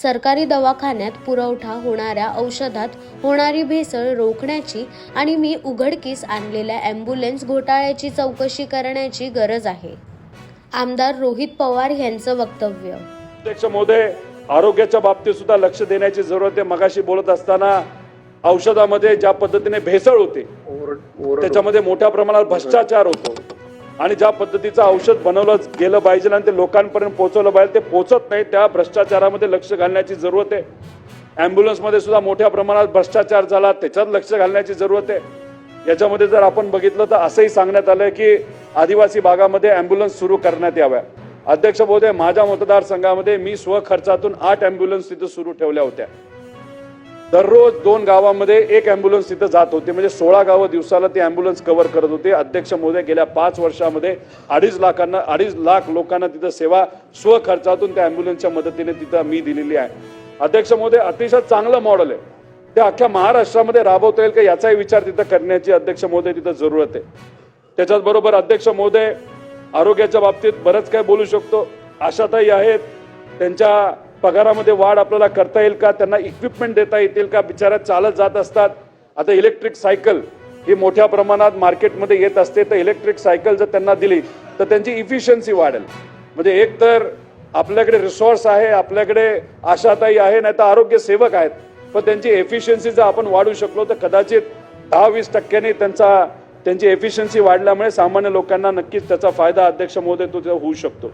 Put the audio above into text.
सरकारी दवाखान्यात पुरवठा होणाऱ्या औषधात होणारी भेसळ रोखण्याची आणि मी उघडकीस आणलेल्या ॲम्ब्युलन्स घोटाळ्याची चौकशी करण्याची गरज आहे. आमदार रोहित पवार यांचं वक्तव्य. अध्यक्ष महोदय, आरोग्याच्या बाबतीत सुद्धा लक्ष देण्याची जरूरत आहे. मगाशी बोलत असताना औषधामध्ये ज्या पद्धतीने भेसळ होते त्याच्यामध्ये मोठ्या प्रमाणात भ्रष्टाचार होतो आणि ज्या पद्धतीचं औषध बनवलं गेलं पाहिजे आणि ते लोकांपर्यंत पोहोचवलं पाहिजे ते पोहोचत नाही. त्या भ्रष्टाचारामध्ये लक्ष घालण्याची जरूरत आहे. ॲम्ब्युलन्समध्ये सुद्धा मोठ्या प्रमाणात भ्रष्टाचार झाला, त्याच्यात लक्ष घालण्याची जरूरत आहे. याच्यामध्ये जर आपण बघितलं तर असंही सांगण्यात आलं की आदिवासी भागामध्ये ॲम्ब्युलन्स सुरू करण्यात याव्या. अध्यक्ष महोदय, माझ्या मतदारसंघामध्ये मी स्वखर्चातून 8 ॲम्ब्युलन्स तिथं सुरू ठेवल्या होत्या. दररोज 2 गावामध्ये 1 ॲम्ब्युलन्स तिथं जात होती, म्हणजे 16 गावं दिवसाला ती ॲम्ब्युलन्स कव्हर करत होते. अध्यक्ष महोदय, गेल्या 5 वर्षामध्ये 2.5 लाख लोकांना तिथं सेवा स्वखर्चातून त्या ॲम्ब्युलन्सच्या मदतीने तिथं मी दिलेली आहे. अध्यक्ष महोदय, अतिशय चांगलं मॉडेल आहे. ते अख्ख्या महाराष्ट्रामध्ये राबवता येईल का याचाही विचार तिथं करण्याची अध्यक्ष महोदय तिथं जरूरत आहे. त्याच्याच बरोबर अध्यक्ष महोदय, आरोग्याच्या बाबतीत बरंच काय बोलू शकतो. आशाताई आहेत, त्यांच्या पगारामध्ये वाढ आपल्याला करता येईल का, त्यांना इक्विपमेंट देता येतील का, बिचाऱ्या चालत जात असतात. आता इलेक्ट्रिक सायकल ही मोठ्या प्रमाणात मार्केटमध्ये येत असते, तर इलेक्ट्रिक सायकल जर त्यांना दिली तर त्यांची इफिशियन्सी वाढेल. म्हणजे एक तर आपल्याकडे रिसोर्स आहे, आपल्याकडे आशाताई आहे, नाही तर आरोग्य सेवक आहेत, पण त्यांची एफिशियन्सी जर आपण वाढवू शकलो तर कदाचित 10-20% त्यांची एफिशियन्सी वाढल्यामुळे सामान्य लोकांना नक्कीच त्याचा फायदा अध्यक्ष महोदय तो होऊ शकतो.